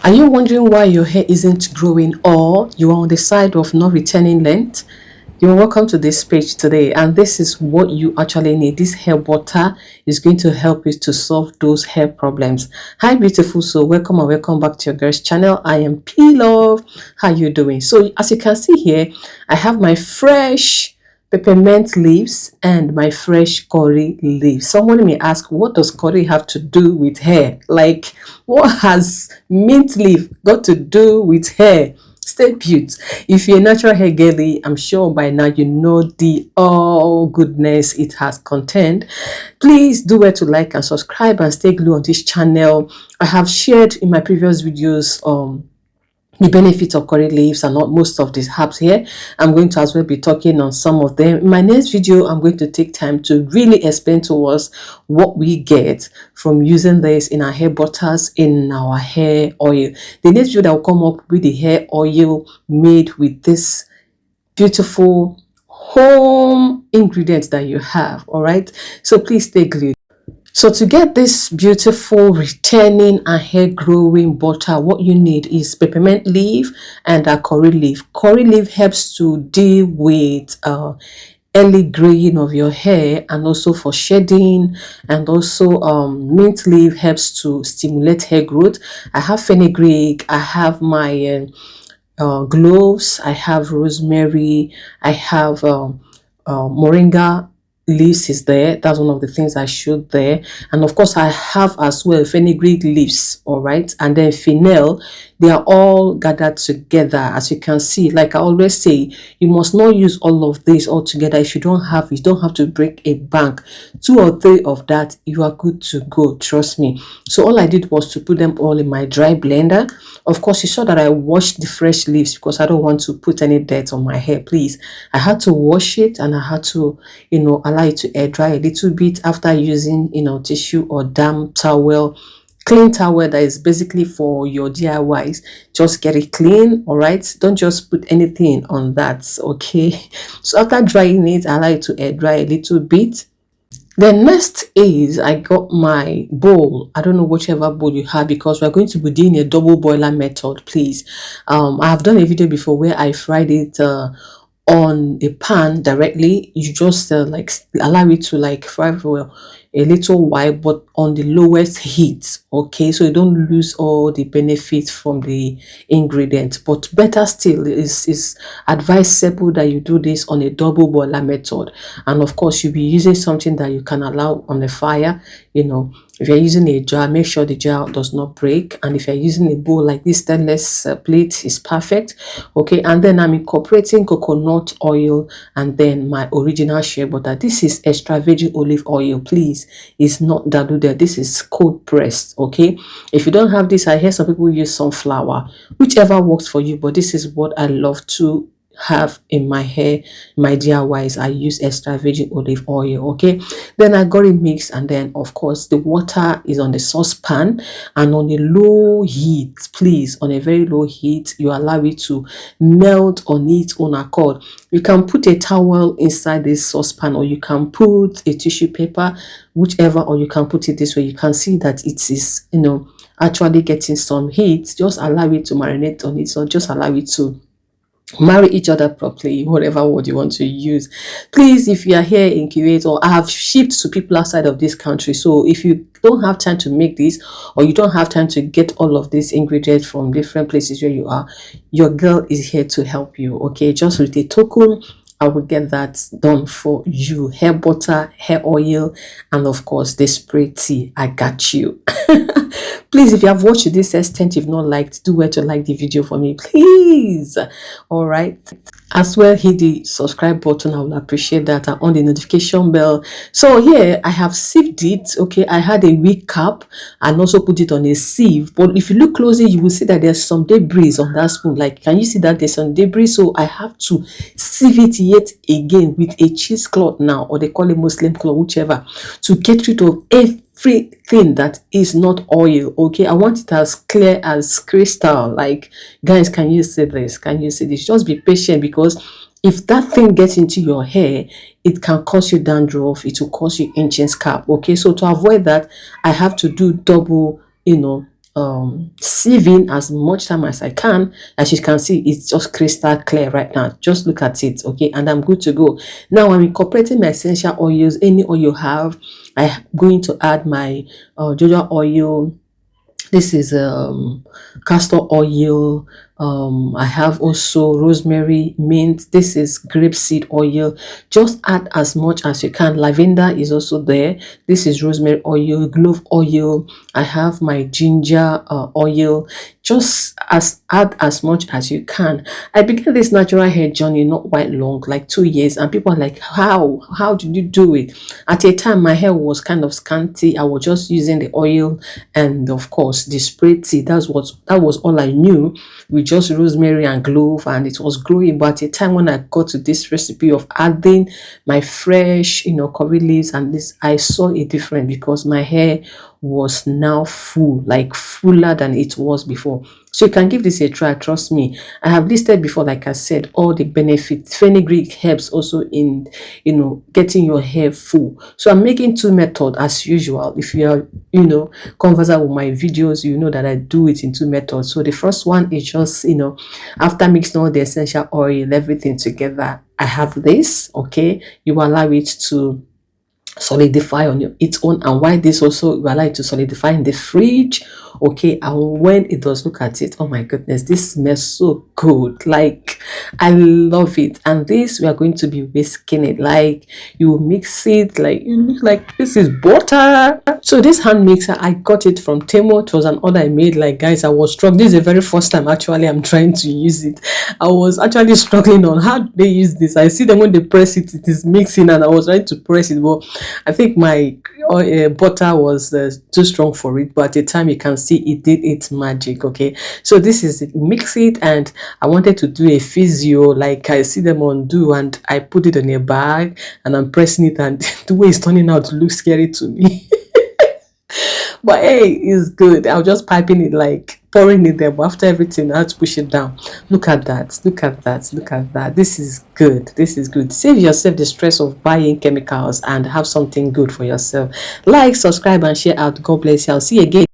Are you wondering why your hair isn't growing or you are on the side of not retaining length? You're welcome to this page today, and this is what you actually need. This hair butter is going to help you to solve those hair problems. Hi, beautiful soul. Welcome and welcome back to your girl's channel. I am P Love. How you doing? So, as you can see here, I have my fresh peppermint leaves and my fresh curry leaves. Someone may ask, what does curry have to do with hair? Like, what has mint leaf got to do with hair? Stay put. If you're a natural hair girly, I'm sure by now you know the all goodness it has contained. Please do well to like and subscribe and stay glued on this channel. I have shared in my previous videos the benefits of curry leaves and not most of these herbs here. I'm going to as well be talking on some of them. In my next video, I'm going to take time to really explain to us what we get from using this in our hair butters, in our hair oil. The next video that will come up with the hair oil made with this beautiful home ingredients that you have. All right, so please stay glued. So to get this beautiful retaining and hair growing butter, what you need is peppermint leaf and a curry leaf. Curry leaf helps to deal with early graying of your hair and also for shedding, and also mint leaf helps to stimulate hair growth. I have fenugreek, I have my cloves, I have rosemary, I have moringa leaves is there. That's one of the things I showed there. And of course I have as well fenugreek leaves, all right, and then fennel. They are all gathered together. As you can see, like I always say, you must not use all of this all together. If you don't have, you don't have to break a bank. 2 or 3 of that, you are good to go, trust me. So all I did was to put them all in my dry blender. Of course, you saw that I washed the fresh leaves because I don't want to put any dirt on my hair. Please, I had to wash it and I had to, allow it to air dry a little bit after using, tissue or damp towel, clean towel that is basically for your DIYs. Just get it clean, all right? Don't just put anything on that, okay? So after drying it, I like to air dry a little bit. Then next is I got my bowl. I don't know whichever bowl you have because we're going to be doing a double boiler method, please. I have done a video before where I fried it on a pan directly. You just allow it to like fry for a little while, but on the lowest heat, okay, so you don't lose all the benefits from the ingredients. But better still is advisable that you do this on a double boiler method. And of course you'll be using something that you can allow on the fire. If you're using a jar, make sure the jar does not break, and if you're using a bowl like this stainless plate is perfect, okay. And then I'm incorporating coconut oil and then my original shea butter. This is extra virgin olive oil, please. It's not diluted. This is cold pressed, okay. If you don't have this, I hear some people use sunflower, whichever works for you, but this is what I love to have in my hair. My DIYs, I use extra virgin olive oil, okay. Then I got it mixed, and then of course the water is on the saucepan and on a low heat, please, on a very low heat. You allow it to melt on its own accord. You can put a towel inside this saucepan, or you can put a tissue paper, whichever, or you can put it this way. You can see that it is actually getting some heat. Just allow it to marinate on it, so just allow it to marry each other properly, whatever word you want to use. Please, if you are here in Kuwait, or I have shipped to people outside of this country, so if you don't have time to make this, or you don't have time to get all of these ingredients from different places where you are, your girl is here to help you, okay. Just with a token, I will get that done for you. Hair butter, hair oil, and of course the spray tea. I got you. Please, if you have watched this extent, you've not liked, do well to like the video for me, please. All right, as well hit the subscribe button. I will appreciate that, and on the notification bell. So here I have sieved it, okay. I had a weak cap and also put it on a sieve, but if you look closely you will see that there's some debris on that spoon. Like, can you see that there's some debris? So I have to sieve it yet again with a cheesecloth now, or they call it Muslim cloth, whichever, to get rid of everything that is not oil, okay. I want it as clear as crystal. Like, guys, can you see this? Can you see this? Just be patient, because if that thing gets into your hair, it can cause you dandruff, it will cause you inching scalp, okay. So to avoid that, I have to do double sieving as much time as I can. As you can see, it's just crystal clear right now. Just look at it, okay, and I'm good to go. Now I'm incorporating my essential oils. Any oil you have, I'm going to add my jojoba oil. This is castor oil. I have also rosemary, mint. This is grapeseed oil. Just add as much as you can. Lavender is also there. This is rosemary oil, clove oil. I have my ginger oil. Just add as much as you can. I began this natural hair journey not quite long, like 2 years, and people are like, how did you do it? At a time my hair was kind of scanty. I was just using the oil and of course the spray tea. That was all I knew, with just rosemary and clove, and it was growing. But at a time when I got to this recipe of adding my fresh curry leaves and this, I saw a difference because my hair was now full, like fuller than it was before. So you can give this a try. Trust me, I have listed before, like I said, all the benefits. Fenugreek helps also in getting your hair full. So I'm making two methods as usual. If you are conversant with my videos, you know that I do it in two methods. So the first one is just after mixing all the essential oil, everything together, I have this, okay. You allow it to solidify on its own, and why this also you allow it to solidify in the fridge, okay. And when it does, look at it, oh my goodness, this smells so good, like I love it. And this, we are going to be whisking it, like you mix it, like you look like this is butter. So this hand mixer, I got it from Temo. It was an order I made. Like guys, I was struggling. This is the very first time actually I'm trying to use it. I was actually struggling on how they use this. I see them when they press it, it is mixing, and I was trying to press it, but I think my butter was too strong for it. But at the time, you can see it did its magic, okay. So this is it. Mix it, and I wanted to do a physio like I see them on do, and I put it in a bag and I'm pressing it, and the way it's turning out looks scary to me. But hey, it's good. I was just piping it, like pouring it there, but after everything I had to push it down. Look at that, look at that, look at that. This is good, this is good. Save yourself the stress of buying chemicals and have something good for yourself. Like, subscribe and share out. God bless you. I'll see you again.